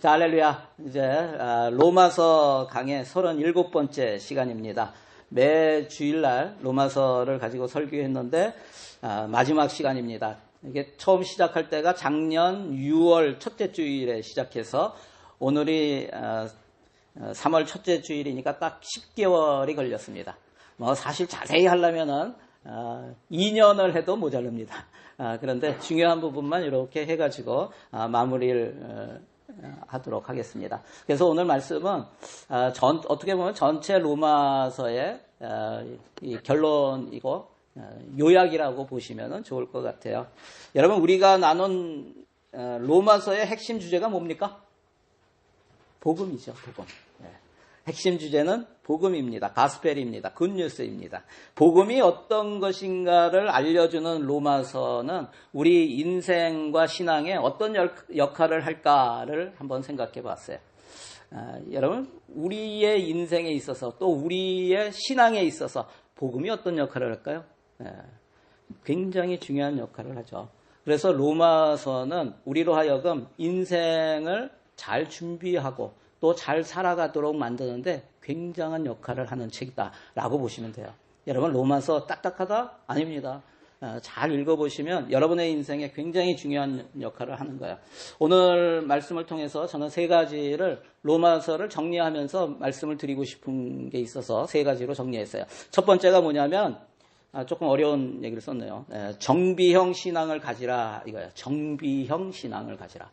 자, 할렐루야. 이제 로마서 강의 37번째 시간입니다. 매 주일날 로마서를 가지고 설교했는데 마지막 시간입니다. 이게 처음 시작할 때가 작년 6월 첫째 주일에 시작해서 오늘이 3월 첫째 주일이니까 딱 10개월이 걸렸습니다. 뭐 사실 자세히 하려면은 2년을 해도 모자릅니다. 그런데 중요한 부분만 이렇게 해가지고 마무리를 하도록 하겠습니다. 그래서 오늘 말씀은 어떻게 보면 전체 로마서의 이 결론이고 요약이라고 보시면 좋을 것 같아요. 여러분, 우리가 나눈 로마서의 핵심 주제가 뭡니까? 복음이죠, 복음. 핵심 주제는 복음입니다. 가스펠입니다. 굿뉴스입니다. 복음이 어떤 것인가를 알려주는 로마서는 우리 인생과 신앙에 어떤 역할을 할까를 한번 생각해 봤어요. 여러분, 우리의 인생에 있어서 또 우리의 신앙에 있어서 복음이 어떤 역할을 할까요? 굉장히 중요한 역할을 하죠. 그래서 로마서는 우리로 하여금 인생을 잘 준비하고 또 잘 살아가도록 만드는데 굉장한 역할을 하는 책이다라고 보시면 돼요. 여러분, 로마서 딱딱하다? 아닙니다. 잘 읽어보시면 여러분의 인생에 굉장히 중요한 역할을 하는 거예요. 오늘 말씀을 통해서 저는 세 가지를 로마서를 정리하면서 말씀을 드리고 싶은 게 있어서 세 가지로 정리했어요. 첫 번째가 뭐냐면 조금 어려운 얘기를 썼네요. 정비형 신앙을 가지라 이거예요. 정비형 신앙을 가지라.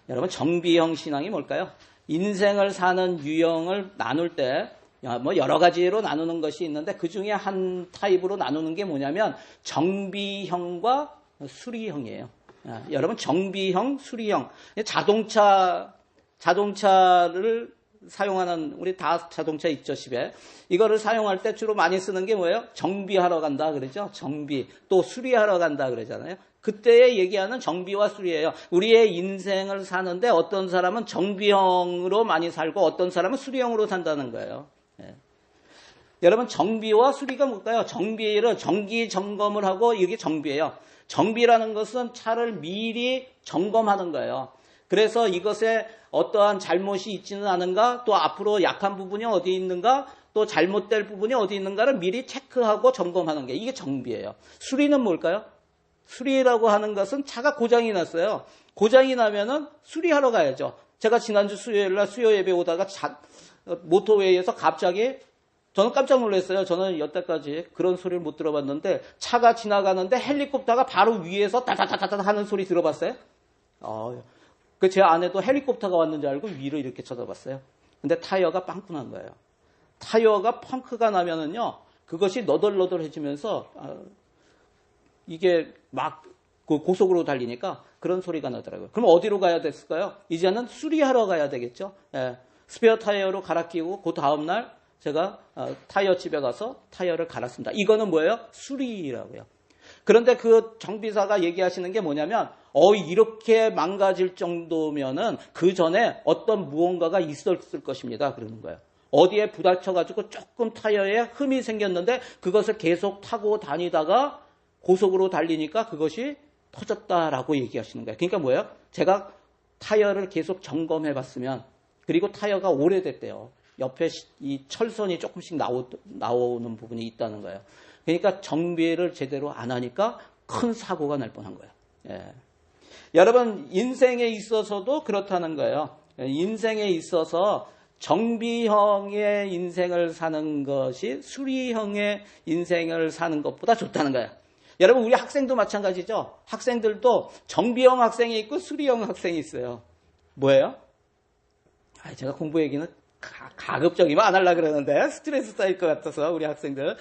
여러분, 정비형 신앙이 뭘까요? 인생을 사는 유형을 나눌 때 뭐 여러 가지로 나누는 것이 있는데 그 중에 한 타입으로 나누는 게 뭐냐면 정비형과 수리형이에요. 여러분, 정비형, 수리형. 자동차를 사용하는, 우리 다 자동차 있죠, 집에. 이거를 사용할 때 주로 많이 쓰는 게 뭐예요? 정비하러 간다 그러죠. 정비. 또 수리하러 간다 그러잖아요. 그때에 얘기하는 정비와 수리예요. 우리의 인생을 사는데 어떤 사람은 정비형으로 많이 살고 어떤 사람은 수리형으로 산다는 거예요. 여러분, 정비와 수리가 뭘까요? 정비를 정기 점검을 하고 이게 정비예요. 정비라는 것은 차를 미리 점검하는 거예요. 그래서 이것에 어떠한 잘못이 있지는 않은가, 또 앞으로 약한 부분이 어디 있는가, 또 잘못될 부분이 어디 있는가를 미리 체크하고 점검하는 게 이게 정비예요. 수리는 뭘까요? 수리라고 하는 것은 차가 고장이 났어요. 고장이 나면은 수리하러 가야죠. 제가 지난주 수요일날 수요 예배 오다가 모터웨이에서 갑자기 저는 깜짝 놀랐어요. 저는 여태까지 그런 소리를 못 들어봤는데 차가 지나가는데 헬리콥터가 바로 위에서 따다다다다 하는 소리 들어봤어요? 제 아내도 헬리콥터가 왔는지 알고 위로 이렇게 쳐다봤어요. 근데 타이어가 빵꾸 난 거예요. 타이어가 펑크가 나면은요, 그것이 너덜너덜해지면서 이게 막 고속으로 달리니까 그런 소리가 나더라고요. 그럼 어디로 가야 됐을까요? 이제는 수리하러 가야 되겠죠. 스페어 타이어로 갈아 끼우고 그 다음날 제가 타이어 집에 가서 타이어를 갈았습니다. 이거는 뭐예요? 수리라고요. 그런데 그 정비사가 얘기하시는 게 뭐냐면 이렇게 망가질 정도면은 그 전에 어떤 무언가가 있었을 것입니다. 그러는 거예요. 어디에 부딪혀가지고 조금 타이어에 흠이 생겼는데 그것을 계속 타고 다니다가 고속으로 달리니까 그것이 터졌다라고 얘기하시는 거예요. 그러니까 뭐예요? 제가 타이어를 계속 점검해봤으면, 그리고 타이어가 오래됐대요. 옆에 이 철선이 조금씩 나오는 부분이 있다는 거예요. 그러니까 정비를 제대로 안 하니까 큰 사고가 날 뻔한 거예요. 여러분, 인생에 있어서도 그렇다는 거예요. 인생에 있어서 정비형의 인생을 사는 것이 수리형의 인생을 사는 것보다 좋다는 거예요. 여러분, 우리 학생도 마찬가지죠. 학생들도 정비형 학생이 있고 수리형 학생이 있어요. 뭐예요? 제가 공부 얘기는 가급적이면 안 하려고 그러는데 스트레스 쌓일 것 같아서 우리 학생들.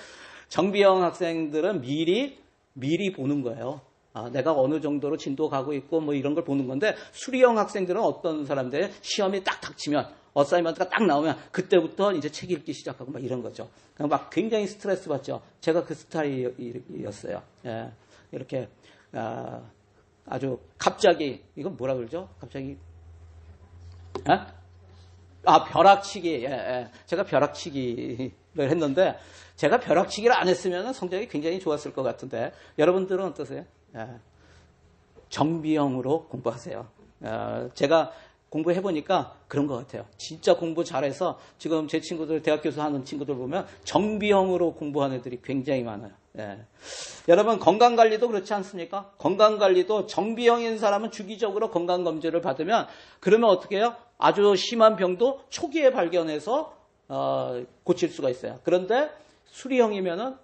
정비형 학생들은 미리 보는 거예요. 내가 어느 정도로 진도 가고 있고 뭐 이런 걸 보는 건데, 수리형 학생들은 어떤 사람들 시험이 딱 닥치면 어사이먼트가 딱 나오면 그때부터 이제 책 읽기 시작하고 막 이런 거죠. 막 굉장히 스트레스 받죠. 제가 그 스타일이었어요. 이렇게 아주 갑자기, 이건 뭐라 그러죠? 갑자기 벼락치기. 제가 벼락치기를 했는데 제가 벼락치기를 안 했으면 성적이 굉장히 좋았을 것 같은데 여러분들은 어떠세요? 정비형으로 공부하세요. 제가 공부해보니까 그런 것 같아요. 진짜 공부 잘해서 지금 제 친구들, 대학 교수 하는 친구들 보면 정비형으로 공부하는 애들이 굉장히 많아요. 예. 여러분, 건강관리도 그렇지 않습니까? 건강관리도 정비형인 사람은 주기적으로 건강검진을 받으면 그러면 어떻게 해요? 아주 심한 병도 초기에 발견해서 고칠 수가 있어요. 그런데 수리형이면은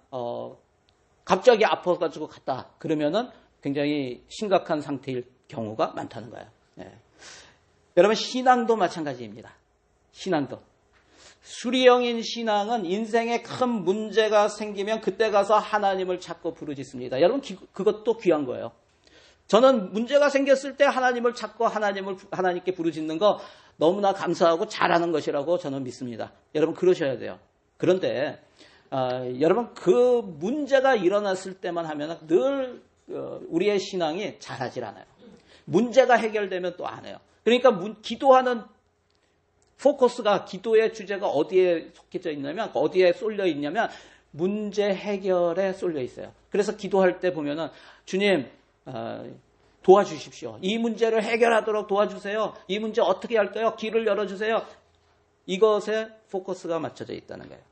갑자기 아파가지고 갔다. 그러면은 굉장히 심각한 상태일 경우가 많다는 거예요. 예. 여러분, 신앙도 마찬가지입니다. 신앙도. 수리형인 신앙은 인생에 큰 문제가 생기면 그때 가서 하나님을 찾고 부르짖습니다. 여러분, 그것도 귀한 거예요. 저는 문제가 생겼을 때 하나님을 찾고 하나님께 부르짖는 거 너무나 감사하고 잘하는 것이라고 저는 믿습니다. 여러분, 그러셔야 돼요. 그런데 여러분, 그 문제가 일어났을 때만 하면 늘 우리의 신앙이 잘하질 않아요. 문제가 해결되면 또 안 해요. 그러니까 기도하는 포커스가, 기도의 주제가 어디에 속해져 있냐면, 어디에 쏠려 있냐면 문제 해결에 쏠려 있어요. 그래서 기도할 때 보면은 주님 도와주십시오. 이 문제를 해결하도록 도와주세요. 이 문제 어떻게 할까요? 길을 열어주세요. 이것에 포커스가 맞춰져 있다는 거예요.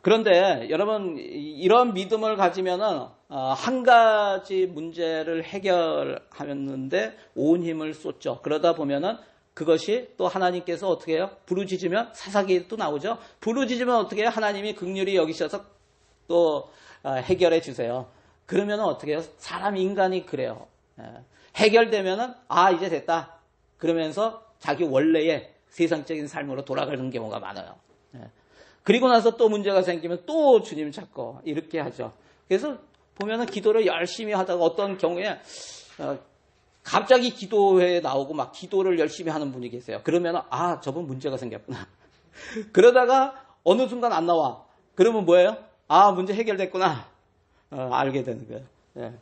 그런데 여러분, 이런 믿음을 가지면은 한 가지 문제를 해결하는데 온 힘을 쏟죠. 그러다 보면은 그것이 또 하나님께서 어떻게 해요? 부르짖으면 사사기에 또 나오죠. 부르짖으면 어떻게 해요? 하나님이 긍휼히 여기셔서 또 해결해 주세요. 그러면 어떻게 해요? 사람, 인간이 그래요. 해결되면은 이제 됐다. 그러면서 자기 원래의 세상적인 삶으로 돌아가는 경우가 많아요. 그리고 나서 또 문제가 생기면 또 주님 찾고 이렇게 하죠. 그래서 보면은 기도를 열심히 하다가 어떤 경우에 갑자기 기도회에 나오고 막 기도를 열심히 하는 분이 계세요. 그러면은 저분 문제가 생겼구나. 그러다가 어느 순간 안 나와. 그러면 뭐예요? 문제 해결됐구나. 알게 되는 거예요. 예.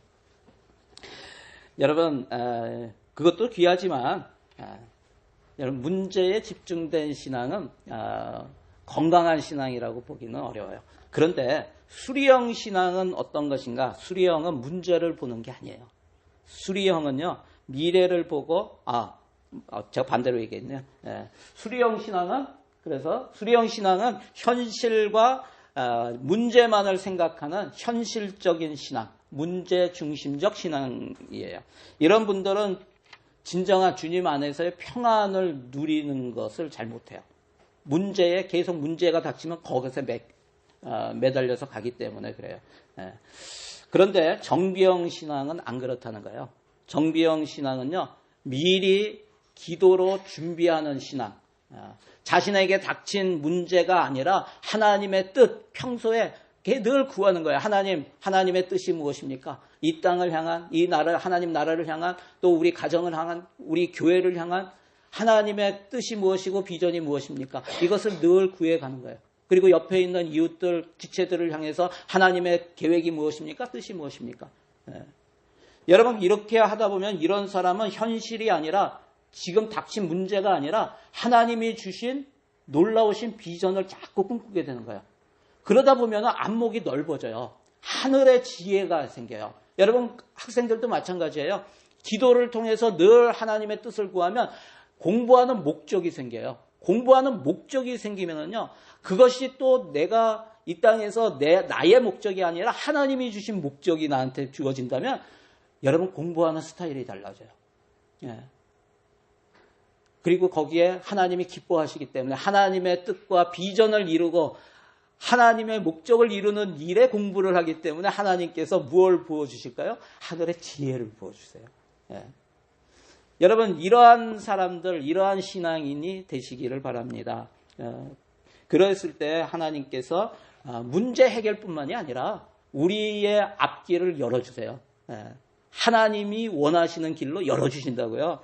여러분, 그것도 귀하지만 여러분, 문제에 집중된 신앙은 건강한 신앙이라고 보기는 어려워요. 그런데 수리형 신앙은 어떤 것인가? 수리형은 문제를 보는 게 아니에요. 수리형은요, 미래를 보고, 제가 반대로 얘기했네요. 수리형 신앙은 현실과 문제만을 생각하는 현실적인 신앙, 문제 중심적 신앙이에요. 이런 분들은 진정한 주님 안에서의 평안을 누리는 것을 잘 못해요. 문제에 계속 문제가 닥치면 거기서 매달려서 가기 때문에 그래요. 그런데 정비형 신앙은 안 그렇다는 거예요. 정비형 신앙은요, 미리 기도로 준비하는 신앙. 자신에게 닥친 문제가 아니라 하나님의 뜻, 평소에 늘 구하는 거예요. 하나님의 뜻이 무엇입니까? 이 땅을 향한, 이 나라, 하나님 나라를 향한, 또 우리 가정을 향한, 우리 교회를 향한 하나님의 뜻이 무엇이고 비전이 무엇입니까? 이것을 늘 구해가는 거예요. 그리고 옆에 있는 이웃들, 지체들을 향해서 하나님의 계획이 무엇입니까? 뜻이 무엇입니까? 여러분, 이렇게 하다 보면 이런 사람은 현실이 아니라, 지금 닥친 문제가 아니라 하나님이 주신 놀라우신 비전을 자꾸 꿈꾸게 되는 거예요. 그러다 보면 안목이 넓어져요. 하늘의 지혜가 생겨요. 여러분, 학생들도 마찬가지예요. 기도를 통해서 늘 하나님의 뜻을 구하면 공부하는 목적이 생겨요. 공부하는 목적이 생기면은요, 그것이 또 내가 이 땅에서 나의 목적이 아니라 하나님이 주신 목적이 나한테 주어진다면 여러분, 공부하는 스타일이 달라져요. 그리고 거기에 하나님이 기뻐하시기 때문에 하나님의 뜻과 비전을 이루고 하나님의 목적을 이루는 일에 공부를 하기 때문에 하나님께서 무엇을 부어주실까요? 하늘의 지혜를 부어주세요. 여러분, 이러한 사람들, 이러한 신앙인이 되시기를 바랍니다. 그랬을 때 하나님께서 문제 해결뿐만이 아니라 우리의 앞길을 열어주세요. 하나님이 원하시는 길로 열어주신다고요.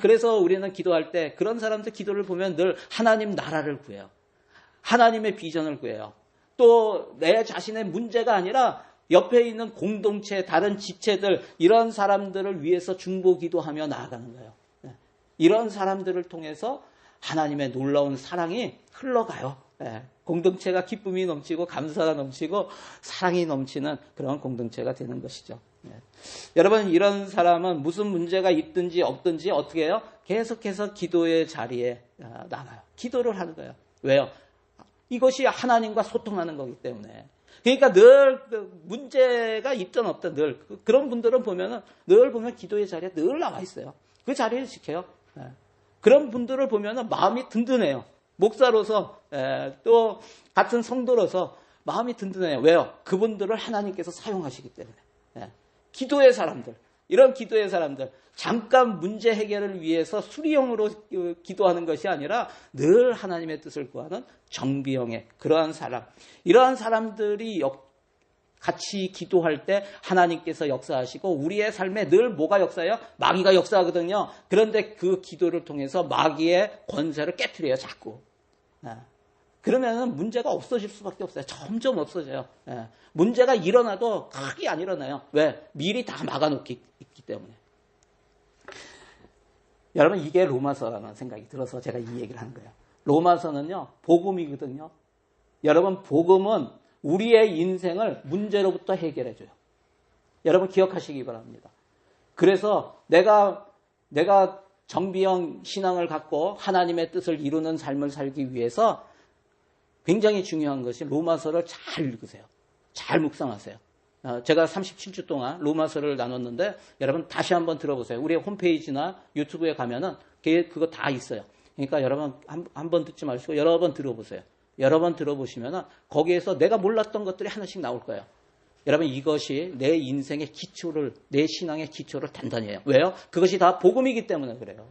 그래서 우리는 기도할 때 그런 사람들 기도를 보면 늘 하나님 나라를 구해요. 하나님의 비전을 구해요. 또 내 자신의 문제가 아니라 옆에 있는 공동체, 다른 지체들, 이런 사람들을 위해서 중보기도하며 나아가는 거예요. 이런 사람들을 통해서 하나님의 놀라운 사랑이 흘러가요. 공동체가 기쁨이 넘치고 감사가 넘치고 사랑이 넘치는 그런 공동체가 되는 것이죠. 여러분, 이런 사람은 무슨 문제가 있든지 없든지 어떻게 해요? 계속해서 기도의 자리에 나가요. 기도를 하는 거예요. 왜요? 이것이 하나님과 소통하는 거기 때문에. 그러니까 늘 문제가 있든 없든 늘 그런 분들은 보면은 늘 보면 기도의 자리에 늘 나와 있어요. 그 자리를 지켜요. 그런 분들을 보면은 마음이 든든해요. 목사로서 또 같은 성도로서 마음이 든든해요. 왜요? 그분들을 하나님께서 사용하시기 때문에. 기도의 사람들, 이런 기도의 사람들, 잠깐 문제 해결을 위해서 수리형으로 기도하는 것이 아니라 늘 하나님의 뜻을 구하는 정비형의 그러한 사람, 이러한 사람들이 같이 기도할 때 하나님께서 역사하시고 우리의 삶에 늘 뭐가 역사해요? 마귀가 역사하거든요. 그런데 그 기도를 통해서 마귀의 권세를 깨트려요, 자꾸. 그러면 문제가 없어질 수밖에 없어요. 점점 없어져요. 문제가 일어나도 크게 안 일어나요. 왜? 미리 다 막아놓기 있기 때문에. 여러분, 이게 로마서라는 생각이 들어서 제가 이 얘기를 하는 거예요. 로마서는요, 복음이거든요. 여러분, 복음은 우리의 인생을 문제로부터 해결해줘요. 여러분, 기억하시기 바랍니다. 그래서 내가 정비형 신앙을 갖고 하나님의 뜻을 이루는 삶을 살기 위해서 굉장히 중요한 것이 로마서를 잘 읽으세요. 잘 묵상하세요. 제가 37주 동안 로마서를 나눴는데 여러분 다시 한번 들어보세요. 우리 홈페이지나 유튜브에 가면은 그거 다 있어요. 그러니까 여러분 한 번 듣지 마시고 여러 번 들어보세요. 여러 번 들어보시면은 거기에서 내가 몰랐던 것들이 하나씩 나올 거예요. 여러분, 이것이 내 인생의 기초를, 내 신앙의 기초를 단단히 해요. 왜요? 그것이 다 복음이기 때문에 그래요.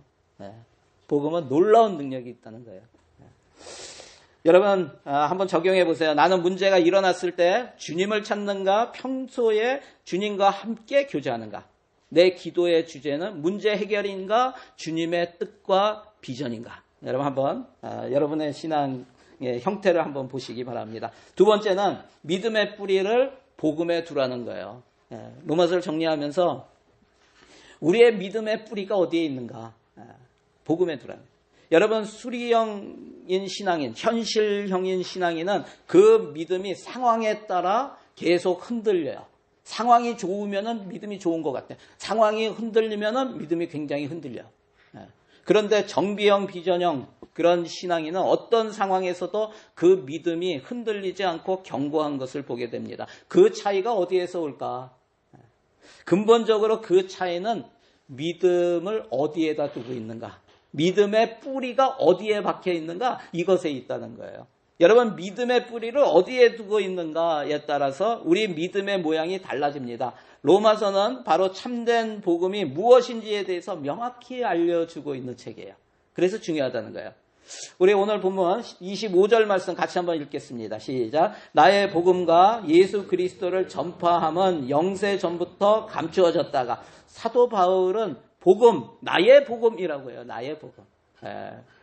복음은 놀라운 능력이 있다는 거예요. 여러분, 한번 적용해 보세요. 나는 문제가 일어났을 때 주님을 찾는가, 평소에 주님과 함께 교제하는가? 내 기도의 주제는 문제 해결인가, 주님의 뜻과 비전인가? 여러분 한번 여러분의 신앙의 형태를 한번 보시기 바랍니다. 두 번째는 믿음의 뿌리를 복음에 두라는 거예요. 로마서를 정리하면서 우리의 믿음의 뿌리가 어디에 있는가? 복음에 두라는 거예요. 여러분, 수리형인 신앙인, 현실형인 신앙인은 그 믿음이 상황에 따라 계속 흔들려요. 상황이 좋으면은 믿음이 좋은 것 같아요. 상황이 흔들리면은 믿음이 굉장히 흔들려요. 그런데 정비형, 비전형 그런 신앙인은 어떤 상황에서도 그 믿음이 흔들리지 않고 견고한 것을 보게 됩니다. 그 차이가 어디에서 올까? 근본적으로 그 차이는 믿음을 어디에다 두고 있는가? 믿음의 뿌리가 어디에 박혀 있는가? 이것에 있다는 거예요. 여러분, 믿음의 뿌리를 어디에 두고 있는가에 따라서 우리 믿음의 모양이 달라집니다. 로마서는 바로 참된 복음이 무엇인지에 대해서 명확히 알려주고 있는 책이에요. 그래서 중요하다는 거예요. 우리 오늘 본문 25절 말씀 같이 한번 읽겠습니다. 시작. 나의 복음과 예수 그리스도를 전파함은 영세 전부터 감추어졌다가, 사도 바울은 복음, 나의 복음이라고 해요. 나의 복음.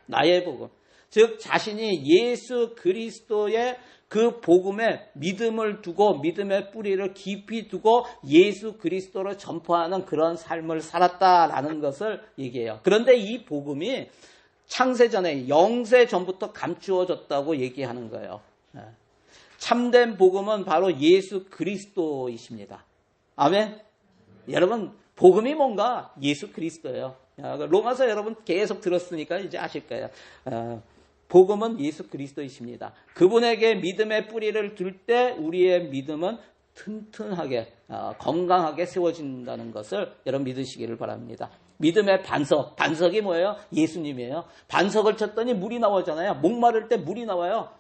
나의 복음. 즉 자신이 예수 그리스도의 그 복음에 믿음을 두고 믿음의 뿌리를 깊이 두고 예수 그리스도를 전파하는 그런 삶을 살았다라는 것을 얘기해요. 그런데 이 복음이 창세전에 영세 전부터 감추어졌다고 얘기하는 거예요. 참된 복음은 바로 예수 그리스도이십니다. 아멘. 여러분, 복음이 뭔가? 예수 그리스도예요. 로마서 여러분 계속 들었으니까 이제 아실 거예요. 복음은 예수 그리스도이십니다. 그분에게 믿음의 뿌리를 둘 때 우리의 믿음은 튼튼하게 건강하게 세워진다는 것을 여러분 믿으시기를 바랍니다. 믿음의 반석이 뭐예요? 예수님이에요. 반석을 쳤더니 물이 나오잖아요. 목마를 때 물이 나와요.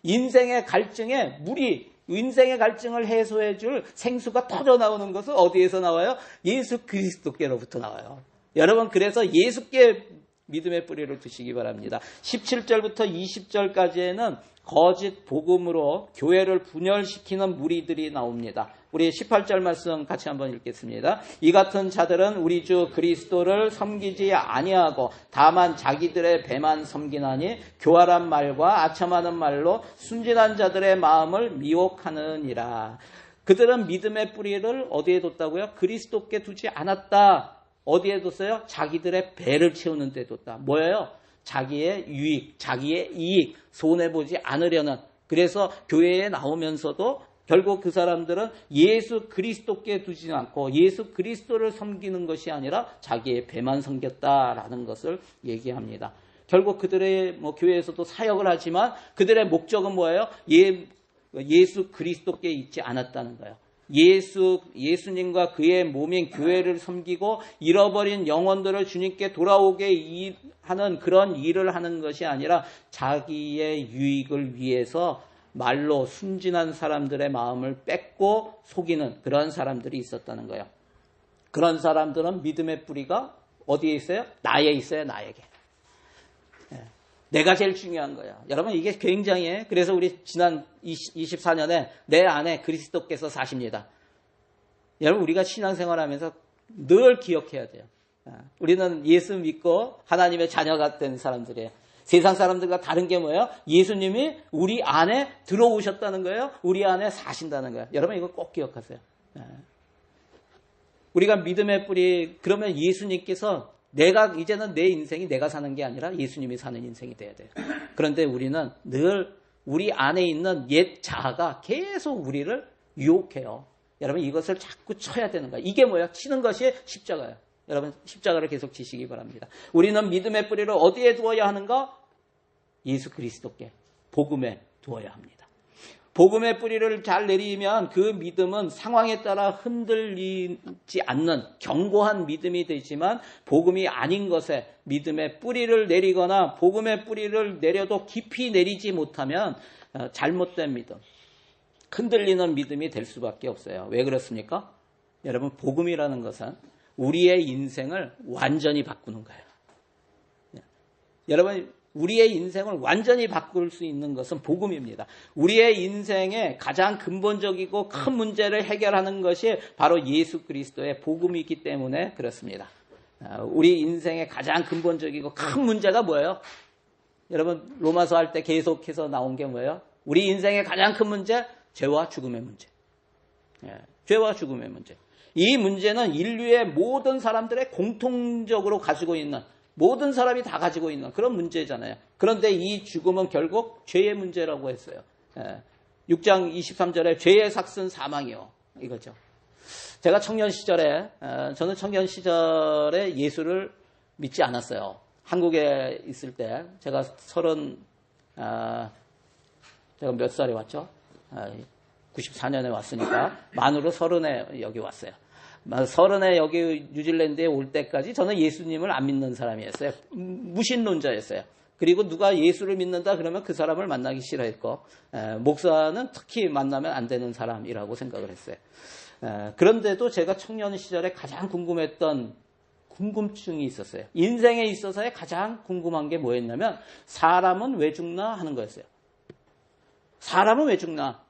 인생의 갈증을 해소해 줄 생수가 터져 나오는 것은 어디에서 나와요? 예수 그리스도께로부터 나와요. 여러분, 그래서 예수께 믿음의 뿌리를 두시기 바랍니다. 17절부터 20절까지에는 거짓 복음으로 교회를 분열시키는 무리들이 나옵니다. 우리 18절 말씀 같이 한번 읽겠습니다. 이 같은 자들은 우리 주 그리스도를 섬기지 아니하고 다만 자기들의 배만 섬기나니 교활한 말과 아첨하는 말로 순진한 자들의 마음을 미혹하느니라. 그들은 믿음의 뿌리를 어디에 뒀다고요? 그리스도께 두지 않았다. 어디에 뒀어요? 자기들의 배를 채우는 데 뒀다. 뭐예요? 자기의 유익, 자기의 이익, 손해보지 않으려는. 그래서 교회에 나오면서도 결국 그 사람들은 예수 그리스도께 두지 않고 예수 그리스도를 섬기는 것이 아니라 자기의 배만 섬겼다라는 것을 얘기합니다. 결국 그들의 교회에서도 사역을 하지만 그들의 목적은 뭐예요? 예수 그리스도께 있지 않았다는 거예요. 예수님과 그의 몸인 교회를 섬기고 잃어버린 영혼들을 주님께 돌아오게 하는 그런 일을 하는 것이 아니라 자기의 유익을 위해서 말로 순진한 사람들의 마음을 뺏고 속이는 그런 사람들이 있었다는 거예요. 그런 사람들은 믿음의 뿌리가 어디에 있어요? 나에 있어요, 나에게. 내가 제일 중요한 거야. 여러분 이게 굉장히 그래서 우리 지난 24년에 내 안에 그리스도께서 사십니다. 여러분 우리가 신앙생활하면서 늘 기억해야 돼요. 우리는 예수 믿고 하나님의 자녀가 된 사람들이에요. 세상 사람들과 다른 게 뭐예요? 예수님이 우리 안에 들어오셨다는 거예요. 우리 안에 사신다는 거예요. 여러분 이거 꼭 기억하세요. 우리가 믿음의 뿌리 그러면 예수님께서 이제는 내 인생이 내가 사는 게 아니라 예수님이 사는 인생이 돼야 돼요. 그런데 우리는 늘 우리 안에 있는 옛 자아가 계속 우리를 유혹해요. 여러분 이것을 자꾸 쳐야 되는 거예요. 이게 뭐예요? 치는 것이 십자가예요. 여러분 십자가를 계속 치시기 바랍니다. 우리는 믿음의 뿌리를 어디에 두어야 하는가? 예수 그리스도께 복음에 두어야 합니다. 복음의 뿌리를 잘 내리면 그 믿음은 상황에 따라 흔들리지 않는 견고한 믿음이 되지만 복음이 아닌 것에 믿음의 뿌리를 내리거나 복음의 뿌리를 내려도 깊이 내리지 못하면 잘못된 믿음, 흔들리는 믿음이 될 수밖에 없어요. 왜 그렇습니까? 여러분 복음이라는 것은 우리의 인생을 완전히 바꾸는 거예요. 여러분 우리의 인생을 완전히 바꿀 수 있는 것은 복음입니다. 우리의 인생의 가장 근본적이고 큰 문제를 해결하는 것이 바로 예수 그리스도의 복음이기 때문에 그렇습니다. 우리 인생의 가장 근본적이고 큰 문제가 뭐예요? 여러분 로마서 할 때 계속해서 나온 게 뭐예요? 우리 인생의 가장 큰 문제, 죄와 죽음의 문제. 죄와 죽음의 문제. 이 문제는 인류의 모든 사람들의 공통적으로 가지고 있는 모든 사람이 다 가지고 있는 그런 문제잖아요. 그런데 이 죽음은 결국 죄의 문제라고 했어요. 6장 23절에 죄의 삭은 사망이요. 이거죠. 제가 청년 시절에 예수를 믿지 않았어요. 한국에 있을 때 제가 제가 몇 살에 왔죠? 94년에 왔으니까 만으로 30에 여기 왔어요. 30에 여기 뉴질랜드에 올 때까지 저는 예수님을 안 믿는 사람이었어요. 무신론자였어요. 그리고 누가 예수를 믿는다 그러면 그 사람을 만나기 싫어했고 목사는 특히 만나면 안 되는 사람이라고 생각을 했어요. 그런데도 제가 청년 시절에 가장 궁금했던 궁금증이 있었어요. 인생에 있어서의 가장 궁금한 게 뭐였냐면 사람은 왜 죽나 하는 거였어요. 사람은 왜 죽나?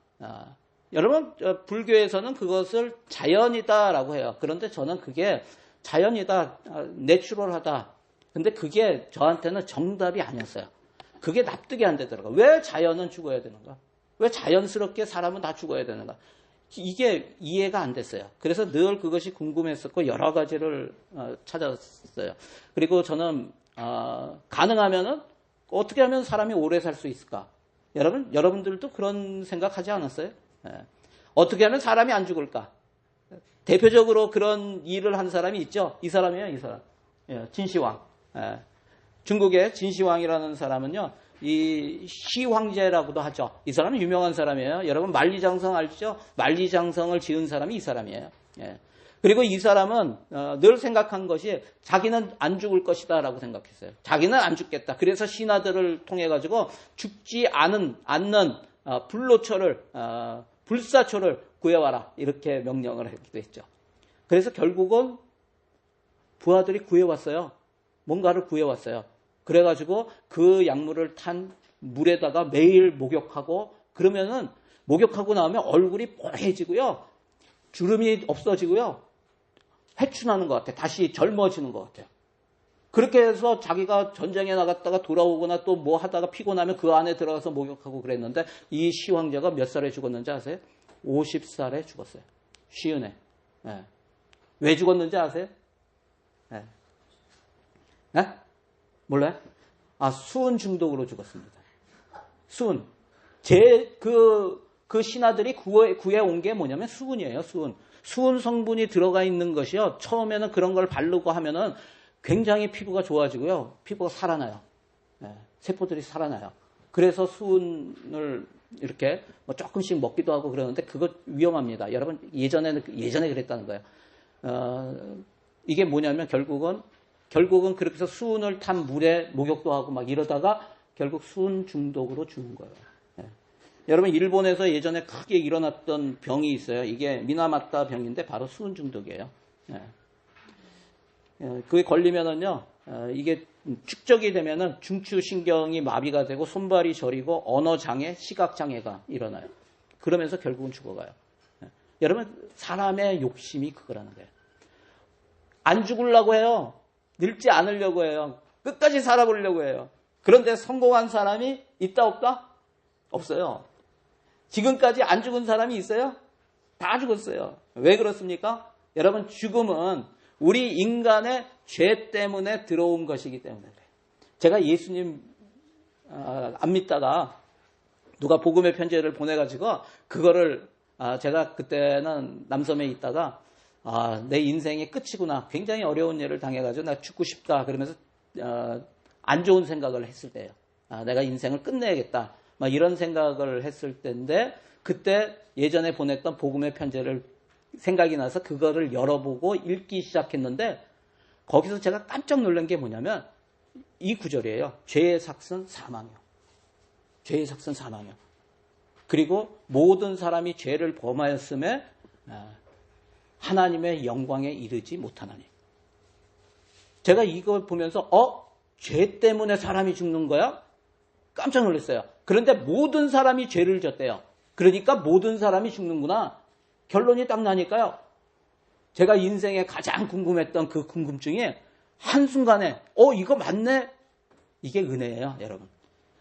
여러분 불교에서는 그것을 자연이다라고 해요. 그런데 저는 그게 자연이다, 내추럴하다. 근데 그게 저한테는 정답이 아니었어요. 그게 납득이 안 되더라고요. 왜 자연은 죽어야 되는가? 왜 자연스럽게 사람은 다 죽어야 되는가? 이게 이해가 안 됐어요. 그래서 늘 그것이 궁금했었고 여러 가지를 찾았어요. 그리고 저는 가능하면은 어떻게 하면 사람이 오래 살 수 있을까? 여러분들도 그런 생각하지 않았어요? 어떻게 하면 사람이 안 죽을까? 대표적으로 그런 일을 한 사람이 있죠. 이 사람이에요, 이 사람. 진시황. 중국의 진시황이라는 사람은요, 이 시황제라고도 하죠. 이 사람은 유명한 사람이에요. 여러분 만리장성 알죠? 만리장성을 지은 사람이 이 사람이에요. 그리고 이 사람은 늘 생각한 것이 자기는 안 죽을 것이다라고 생각했어요. 자기는 안 죽겠다. 그래서 신하들을 통해 가지고 죽지 않는 불사초를 구해와라 이렇게 명령을 했기도 했죠. 그래서 결국은 부하들이 구해왔어요. 뭔가를 구해왔어요. 그래가지고 그 약물을 탄 물에다가 매일 목욕하고 그러면은 목욕하고 나오면 얼굴이 뽀해지고요. 주름이 없어지고요. 회춘하는 것 같아요. 다시 젊어지는 것 같아요. 그렇게 해서 자기가 전쟁에 나갔다가 돌아오거나 또 뭐 하다가 피곤하면 그 안에 들어가서 목욕하고 그랬는데 이 시황제가 몇 살에 죽었는지 아세요? 50살에 죽었어요. 쉬운해. 왜 죽었는지 아세요? 몰라요? 수은 중독으로 죽었습니다. 수은. 그 그 신하들이 구해온 게 뭐냐면 수은이에요. 수은. 수은 성분이 들어가 있는 것이요. 처음에는 그런 걸 바르고 하면은 굉장히 피부가 좋아지고요. 피부가 살아나요. 세포들이 살아나요. 그래서 수은을 이렇게 뭐 조금씩 먹기도 하고 그러는데 그거 위험합니다. 여러분 예전에 그랬다는 거예요. 이게 뭐냐면 결국은 그렇게 해서 수은을 탄 물에 목욕도 하고 막 이러다가 결국 수은 중독으로 죽는 거예요. 여러분 일본에서 예전에 크게 일어났던 병이 있어요. 이게 미나마타 병인데 바로 수은 중독이에요. 그게 걸리면은요, 이게 축적이 되면은 중추신경이 마비가 되고 손발이 저리고 언어장애, 시각장애가 일어나요. 그러면서 결국은 죽어가요. 여러분 사람의 욕심이 그거라는 거예요. 안 죽으려고 해요. 늙지 않으려고 해요. 끝까지 살아보려고 해요. 그런데 성공한 사람이 있다 없다? 없어요. 지금까지 안 죽은 사람이 있어요? 다 죽었어요. 왜 그렇습니까? 여러분 죽음은 우리 인간의 죄 때문에 들어온 것이기 때문에 그래요. 제가 예수님 안 믿다가 누가 복음의 편지를 보내가지고 그거를 제가 그때는 남섬에 있다가 내 인생의 끝이구나. 굉장히 어려운 일을 당해가지고 나 죽고 싶다. 그러면서 안 좋은 생각을 했을 때예요. 내가 인생을 끝내야겠다. 막 이런 생각을 했을 때인데 그때 예전에 보냈던 복음의 편지를 생각이 나서 그거를 열어보고 읽기 시작했는데 거기서 제가 깜짝 놀란 게 뭐냐면 이 구절이에요. 죄의 삭은 사망이요. 죄의 삭은 사망이요. 그리고 모든 사람이 죄를 범하였음에 하나님의 영광에 이르지 못하나니. 제가 이걸 보면서 죄 때문에 사람이 죽는 거야? 깜짝 놀랐어요. 그런데 모든 사람이 죄를 졌대요. 그러니까 모든 사람이 죽는구나. 결론이 딱 나니까요. 제가 인생에 가장 궁금했던 그 궁금증이 한순간에 이거 맞네? 이게 은혜예요, 여러분.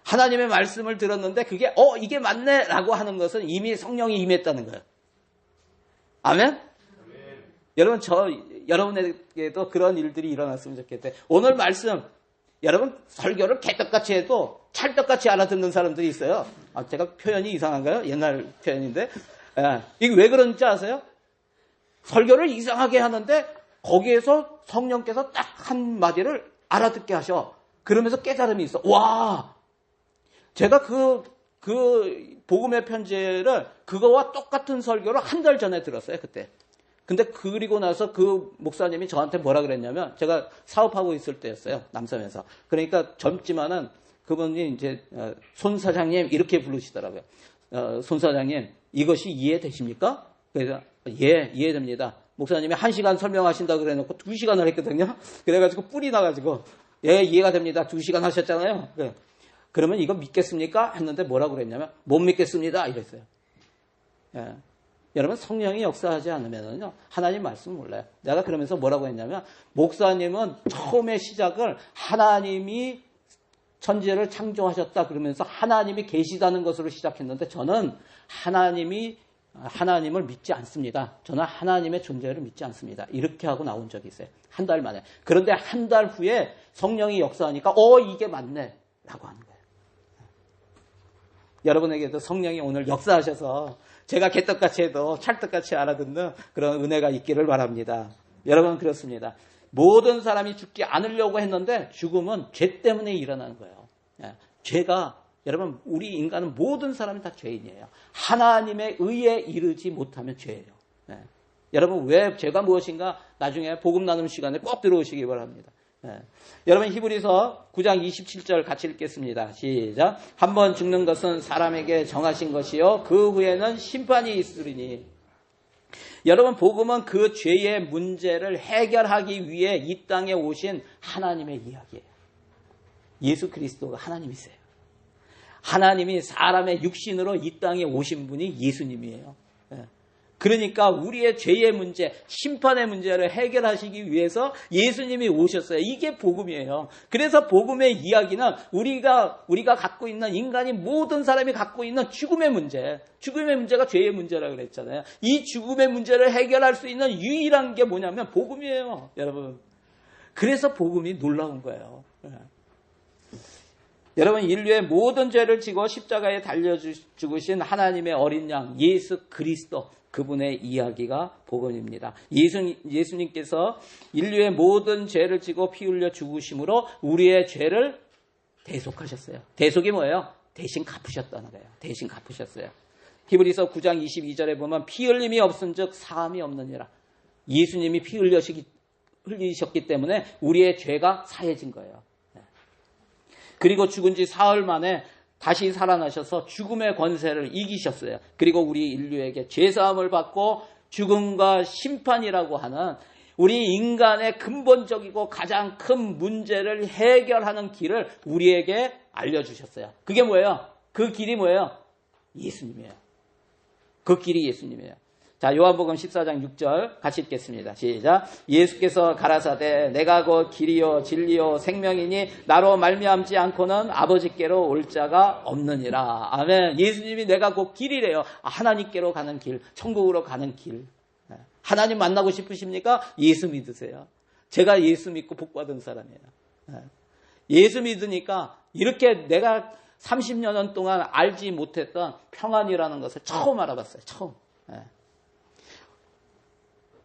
하나님의 말씀을 들었는데 그게 이게 맞네? 라고 하는 것은 이미 성령이 임했다는 거예요. 아멘? 여러분 여러분에게도 그런 일들이 일어났으면 좋겠대요. 오늘 말씀 여러분 설교를 개떡같이 해도 찰떡같이 알아듣는 사람들이 있어요. 제가 표현이 이상한가요? 옛날 표현인데 이게 왜 그런지 아세요? 설교를 이상하게 하는데 거기에서 성령께서 딱 한마디를 알아듣게 하셔. 그러면서 깨달음이 있어. 와! 제가 그 복음의 편지를 그거와 똑같은 설교를 한 달 전에 들었어요. 그때. 근데 그리고 나서 그 목사님이 저한테 뭐라 그랬냐면 제가 사업하고 있을 때였어요. 남섬에서. 그러니까 젊지만은 그분이 이제 손 사장님 이렇게 부르시더라고요. 손 사장님 이것이 이해되십니까? 그래서 예, 이해됩니다. 목사님이 1시간 설명하신다 그래놓고 2시간을 했거든요. 그래가지고 뿔이 나가지고 예, 이해가 됩니다. 2시간 하셨잖아요. 그래. 그러면 이거 믿겠습니까? 했는데 뭐라고 그랬냐면 못 믿겠습니다. 이랬어요. 예. 여러분 성령이 역사하지 않으면요 하나님 말씀 몰라요. 내가 그러면서 뭐라고 했냐면 목사님은 처음에 시작을 하나님이 천지를 창조하셨다 그러면서 하나님이 계시다는 것으로 시작했는데 저는 하나님을 믿지 않습니다. 저는 하나님의 존재를 믿지 않습니다. 이렇게 하고 나온 적이 있어요. 한 달 만에. 그런데 한 달 후에 성령이 역사하니까 이게 맞네 라고 하는 거예요. 여러분에게도 성령이 오늘 역사하셔서 제가 개떡같이 해도 찰떡같이 알아듣는 그런 은혜가 있기를 바랍니다. 여러분 그렇습니다. 모든 사람이 죽지 않으려고 했는데 죽음은 죄 때문에 일어나는 거예요. 죄가 여러분 우리 인간은 모든 사람이 다 죄인이에요. 하나님의 의에 이르지 못하면 죄예요. 여러분 왜 죄가 무엇인가 나중에 복음 나눔 시간에 꼭 들어오시기 바랍니다. 여러분 히브리서 9장 27절 같이 읽겠습니다. 시작. 한번 죽는 것은 사람에게 정하신 것이요 그 후에는 심판이 있으리니. 여러분 복음은 그 죄의 문제를 해결하기 위해 이 땅에 오신 하나님의 이야기예요. 예수 그리스도가 하나님이세요. 하나님이 사람의 육신으로 이 땅에 오신 분이 예수님이에요. 그러니까 우리의 죄의 문제, 심판의 문제를 해결하시기 위해서 예수님이 오셨어요. 이게 복음이에요. 그래서 복음의 이야기는 우리가 갖고 있는 인간이 모든 사람이 갖고 있는 죽음의 문제가 죄의 문제라고 그랬잖아요. 이 죽음의 문제를 해결할 수 있는 유일한 게 뭐냐면 복음이에요. 여러분. 그래서 복음이 놀라운 거예요. 여러분, 인류의 모든 죄를 지고 십자가에 달려 죽으신 하나님의 어린 양 예수 그리스도, 그분의 이야기가 복음입니다. 예수님께서 인류의 모든 죄를 지고 피 흘려 죽으심으로 우리의 죄를 대속하셨어요. 대속이 뭐예요? 대신 갚으셨다는 거예요. 대신 갚으셨어요. 히브리서 9장 22절에 보면 피 흘림이 없은즉 사함이 없느니라. 예수님이 피 흘리셨기 때문에 우리의 죄가 사해진 거예요. 그리고 죽은 지 사흘 만에 다시 살아나셔서 죽음의 권세를 이기셨어요. 그리고 우리 인류에게 죄사함을 받고 죽음과 심판이라고 하는 우리 인간의 근본적이고 가장 큰 문제를 해결하는 길을 우리에게 알려주셨어요. 그게 뭐예요? 그 길이 뭐예요? 예수님이에요. 그 길이 예수님이에요. 자, 요한복음 14장 6절 같이 읽겠습니다. 시작. 예수께서 가라사대 내가 곧 길이요 진리요 생명이니 나로 말미암지 않고는 아버지께로 올 자가 없느니라. 아멘. 예수님이 내가 곧 길이래요. 하나님께로 가는 길, 천국으로 가는 길. 하나님 만나고 싶으십니까? 예수 믿으세요. 제가 예수 믿고 복 받은 사람이에요. 예수 믿으니까 이렇게 내가 30년 동안 알지 못했던 평안이라는 것을 처음 알아봤어요. 처음.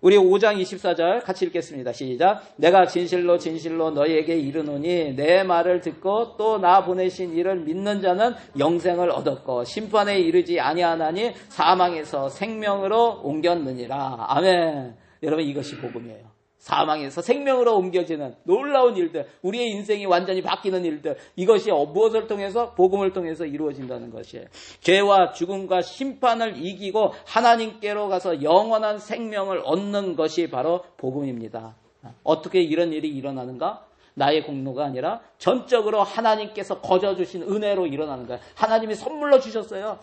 우리 5장 24절 같이 읽겠습니다. 시작. 내가 진실로 진실로 너희에게 이르노니 내 말을 듣고 또 나 보내신 이를 믿는 자는 영생을 얻었고 심판에 이르지 아니하나니 사망에서 생명으로 옮겼느니라. 아멘. 여러분, 이것이 복음이에요. 사망에서 생명으로 옮겨지는 놀라운 일들, 우리의 인생이 완전히 바뀌는 일들, 이것이 무엇을 통해서? 복음을 통해서 이루어진다는 것이에요. 죄와 죽음과 심판을 이기고 하나님께로 가서 영원한 생명을 얻는 것이 바로 복음입니다. 어떻게 이런 일이 일어나는가? 나의 공로가 아니라 전적으로 하나님께서 거저주신 은혜로 일어나는 거예요. 하나님이 선물로 주셨어요.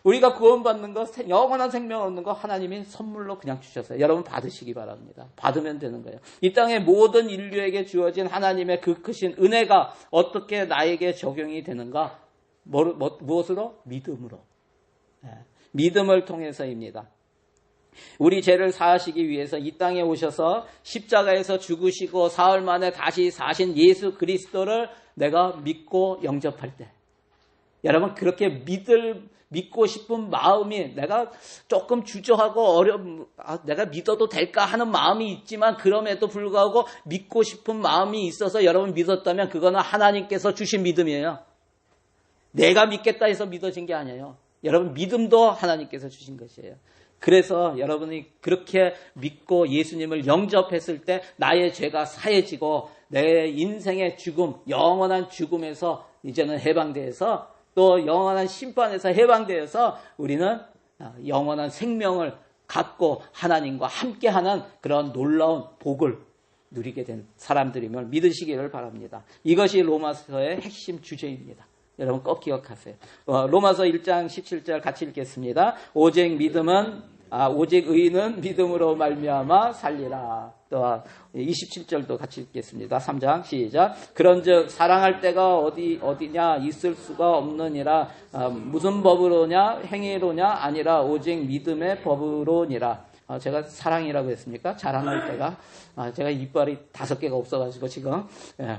우리가 구원받는 것, 영원한 생명을 얻는 것 하나님이 선물로 그냥 주셨어요. 여러분 받으시기 바랍니다. 받으면 되는 거예요. 이 땅의 모든 인류에게 주어진 하나님의 그 크신 은혜가 어떻게 나에게 적용이 되는가? 무엇으로? 믿음으로. 믿음을 통해서입니다. 우리 죄를 사하시기 위해서 이 땅에 오셔서 십자가에서 죽으시고 사흘 만에 다시 사신 예수 그리스도를 내가 믿고 영접할 때, 여러분 그렇게 믿고 싶은 마음이, 내가 조금 주저하고 내가 믿어도 될까 하는 마음이 있지만 그럼에도 불구하고 믿고 싶은 마음이 있어서 여러분 믿었다면 그거는 하나님께서 주신 믿음이에요. 내가 믿겠다 해서 믿어진 게 아니에요. 여러분 믿음도 하나님께서 주신 것이에요. 그래서 여러분이 그렇게 믿고 예수님을 영접했을 때 나의 죄가 사해지고 내 인생의 죽음, 영원한 죽음에서 이제는 해방되어서 또 영원한 심판에서 해방되어서 우리는 영원한 생명을 갖고 하나님과 함께하는 그런 놀라운 복을 누리게 된 사람들임을 믿으시기를 바랍니다. 이것이 로마서의 핵심 주제입니다. 여러분 꼭 기억하세요. 로마서 1장 17절 같이 읽겠습니다. 오직 의인은 믿음으로 말미암아 살리라. 또 27절도 같이 읽겠습니다. 3장 시작. 그런즉 사랑할 때가 어디냐 있을 수가 없느니라. 무슨 법으로냐 행위로냐 아니라 오직 믿음의 법으로니라. 제가 사랑이라고 했습니까? 자랑할 때가 제가 이빨이 5개가 없어가지고 지금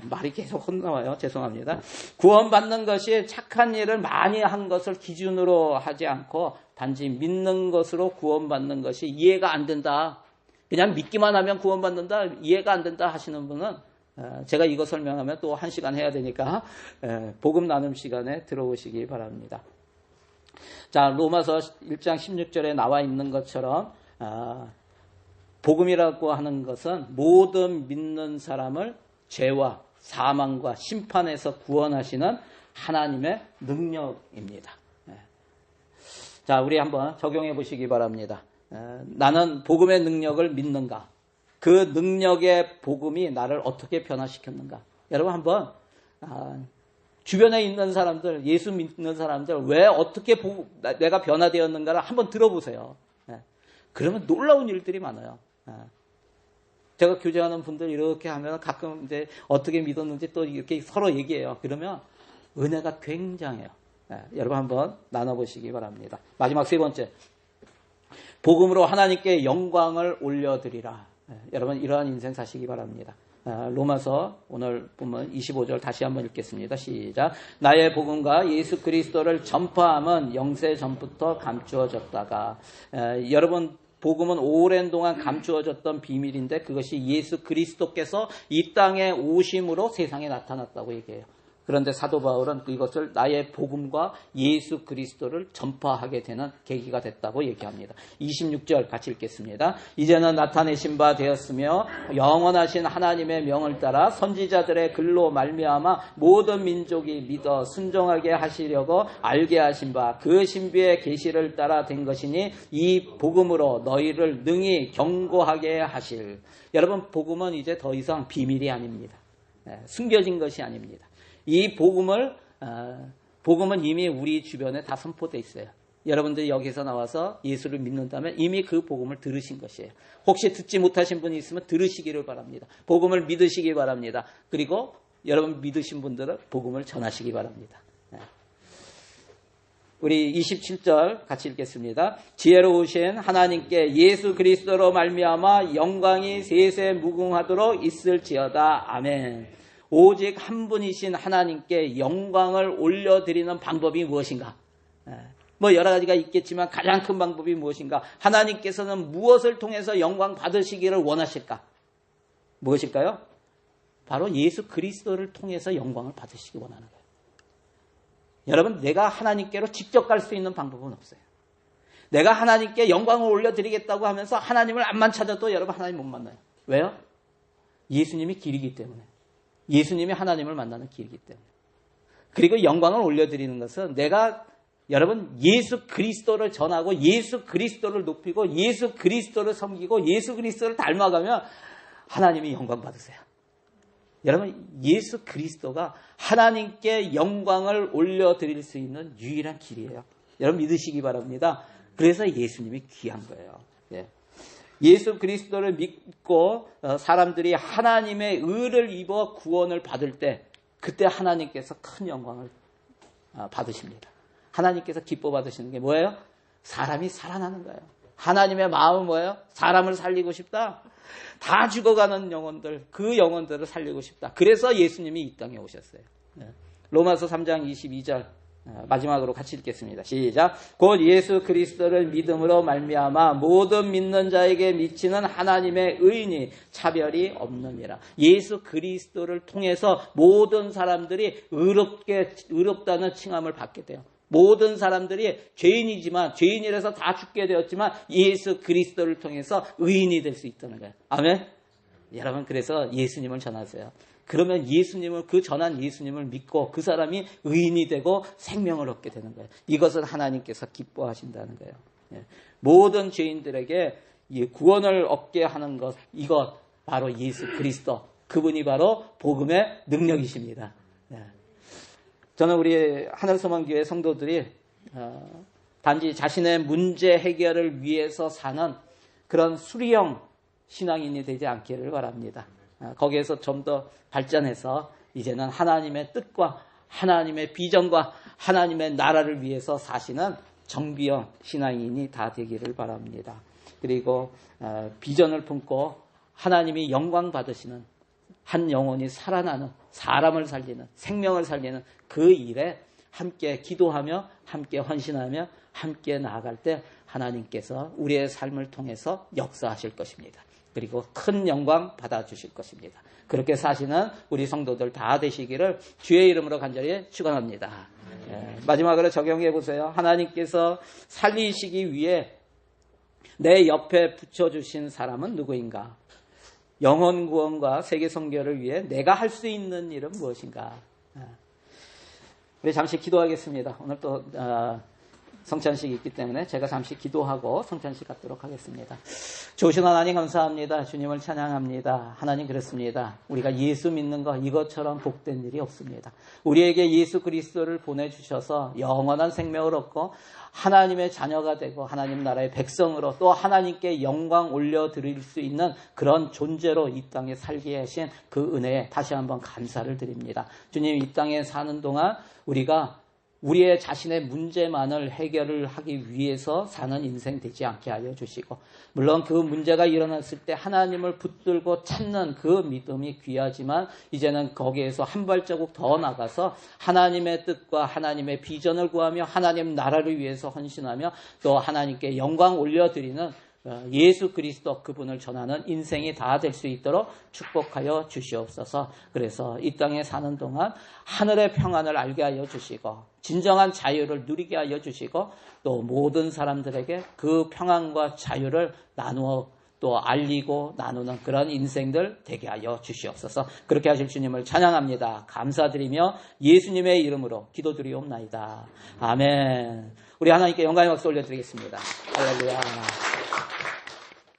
말이 계속 헛나와요. 죄송합니다. 구원받는 것이 착한 일을 많이 한 것을 기준으로 하지 않고 단지 믿는 것으로 구원받는 것이 이해가 안 된다. 그냥 믿기만 하면 구원받는다. 이해가 안 된다 하시는 분은 제가 이거 설명하면 또 1시간 해야 되니까 복음 나눔 시간에 들어오시기 바랍니다. 자, 로마서 1장 16절에 나와 있는 것처럼 복음이라고 하는 것은 모든 믿는 사람을 죄와 사망과 심판에서 구원하시는 하나님의 능력입니다. 자, 우리 한번 적용해 보시기 바랍니다. 나는 복음의 능력을 믿는가? 그 능력의 복음이 나를 어떻게 변화시켰는가? 여러분 한번 주변에 있는 사람들, 예수 믿는 사람들 왜 어떻게 내가 변화되었는가를 한번 들어보세요. 그러면 놀라운 일들이 많아요. 제가 교제하는 분들 이렇게 하면 가끔 이제 어떻게 믿었는지 또 이렇게 서로 얘기해요. 그러면 은혜가 굉장해요. 여러분 한번 나눠보시기 바랍니다. 마지막 3번째. 복음으로 하나님께 영광을 올려드리라. 여러분 이러한 인생 사시기 바랍니다. 로마서 오늘 보면 25절 다시 한번 읽겠습니다. 시작. 나의 복음과 예수 그리스도를 전파함은 영세 전부터 감추어졌다가 여러분 복음은 오랜 동안 감추어졌던 비밀인데 그것이 예수 그리스도께서 이 땅에 오심으로 세상에 나타났다고 얘기해요. 그런데 사도 바울은 이것을 나의 복음과 예수 그리스도를 전파하게 되는 계기가 됐다고 얘기합니다. 26절 같이 읽겠습니다. 이제는 나타내신 바 되었으며 영원하신 하나님의 명을 따라 선지자들의 글로 말미암아 모든 민족이 믿어 순종하게 하시려고 알게 하신 바 그 신비의 계시를 따라 된 것이니 이 복음으로 너희를 능히 경고하게 하실. 여러분 복음은 이제 더 이상 비밀이 아닙니다. 숨겨진 것이 아닙니다. 이 복음은 이미 우리 주변에 다 선포되어 있어요. 여러분들이 여기서 나와서 예수를 믿는다면 이미 그 복음을 들으신 것이에요. 혹시 듣지 못하신 분이 있으면 들으시기를 바랍니다. 복음을 믿으시기 바랍니다. 그리고 여러분 믿으신 분들은 복음을 전하시기 바랍니다. 우리 27절 같이 읽겠습니다. 지혜로우신 하나님께 예수 그리스도로 말미암아 영광이 세세 무궁하도록 있을지어다. 아멘. 오직 한 분이신 하나님께 영광을 올려드리는 방법이 무엇인가? 뭐 여러 가지가 있겠지만 가장 큰 방법이 무엇인가? 하나님께서는 무엇을 통해서 영광 받으시기를 원하실까? 무엇일까요? 바로 예수 그리스도를 통해서 영광을 받으시기 원하는 거예요. 여러분, 내가 하나님께로 직접 갈 수 있는 방법은 없어요. 내가 하나님께 영광을 올려드리겠다고 하면서 하나님을 앞만 찾아도 여러분 하나님 못 만나요. 왜요? 예수님이 길이기 때문에. 예수님이 하나님을 만나는 길이기 때문에. 그리고 영광을 올려드리는 것은 내가 여러분 예수 그리스도를 전하고 예수 그리스도를 높이고 예수 그리스도를 섬기고 예수 그리스도를 닮아가면 하나님이 영광 받으세요. 여러분 예수 그리스도가 하나님께 영광을 올려드릴 수 있는 유일한 길이에요. 여러분 믿으시기 바랍니다. 그래서 예수님이 귀한 거예요. 예수 그리스도를 믿고 사람들이 하나님의 의를 입어 구원을 받을 때 그때 하나님께서 큰 영광을 받으십니다. 하나님께서 기뻐 받으시는 게 뭐예요? 사람이 살아나는 거예요. 하나님의 마음은 뭐예요? 사람을 살리고 싶다. 다 죽어가는 영혼들, 그 영혼들을 살리고 싶다. 그래서 예수님이 이 땅에 오셨어요. 로마서 3장 22절 마지막으로 같이 읽겠습니다. 시작. 곧 예수 그리스도를 믿음으로 말미암아 모든 믿는 자에게 미치는 하나님의 의인이 차별이 없느니라. 예수 그리스도를 통해서 모든 사람들이 의롭다는 칭함을 받게 돼요. 모든 사람들이 죄인이지만 죄인이라서 다 죽게 되었지만 예수 그리스도를 통해서 의인이 될 수 있다는 거예요. 아멘. 여러분 그래서 예수님을 전하세요. 그러면 그 전한 예수님을 믿고 그 사람이 의인이 되고 생명을 얻게 되는 거예요. 이것은 하나님께서 기뻐하신다는 거예요. 모든 죄인들에게 구원을 얻게 하는 것, 이것 바로 예수 그리스도. 그분이 바로 복음의 능력이십니다. 저는 우리 하늘소망교회 성도들이 단지 자신의 문제 해결을 위해서 사는 그런 수리형 신앙인이 되지 않기를 바랍니다. 거기에서 좀 더 발전해서 이제는 하나님의 뜻과 하나님의 비전과 하나님의 나라를 위해서 사시는 정비형 신앙인이 다 되기를 바랍니다. 그리고 비전을 품고 하나님이 영광 받으시는 한 영혼이 살아나는 사람을 살리는 생명을 살리는 그 일에 함께 기도하며 함께 헌신하며 함께 나아갈 때 하나님께서 우리의 삶을 통해서 역사하실 것입니다. 그리고 큰 영광 받아주실 것입니다. 그렇게 사시는 우리 성도들 다 되시기를 주의 이름으로 간절히 축원합니다. 마지막으로 적용해 보세요. 하나님께서 살리시기 위해 내 옆에 붙여주신 사람은 누구인가? 영혼 구원과 세계 선교를 위해 내가 할 수 있는 일은 무엇인가? 우리 잠시 기도하겠습니다. 오늘 또 성찬식이 있기 때문에 제가 잠시 기도하고 성찬식 갖도록 하겠습니다. 좋으신 하나님 감사합니다. 주님을 찬양합니다. 하나님 그렇습니다. 우리가 예수 믿는 것 이것처럼 복된 일이 없습니다. 우리에게 예수 그리스도를 보내주셔서 영원한 생명을 얻고 하나님의 자녀가 되고 하나님 나라의 백성으로 또 하나님께 영광 올려드릴 수 있는 그런 존재로 이 땅에 살게 하신 그 은혜에 다시 한번 감사를 드립니다. 주님 이 땅에 사는 동안 우리가 우리의 자신의 문제만을 해결을 하기 위해서 사는 인생 되지 않게 하여 주시고, 물론 그 문제가 일어났을 때 하나님을 붙들고 찾는 그 믿음이 귀하지만 이제는 거기에서 한 발자국 더 나가서 하나님의 뜻과 하나님의 비전을 구하며 하나님 나라를 위해서 헌신하며 또 하나님께 영광 올려드리는 예수 그리스도 그분을 전하는 인생이 다 될 수 있도록 축복하여 주시옵소서. 그래서 이 땅에 사는 동안 하늘의 평안을 알게 하여 주시고 진정한 자유를 누리게 하여 주시고 또 모든 사람들에게 그 평안과 자유를 나누어 또 알리고 나누는 그런 인생들 되게 하여 주시옵소서. 그렇게 하실 주님을 찬양합니다. 감사드리며 예수님의 이름으로 기도드리옵나이다. 아멘. 우리 하나님께 영광의 박수 올려드리겠습니다. 할렐루야.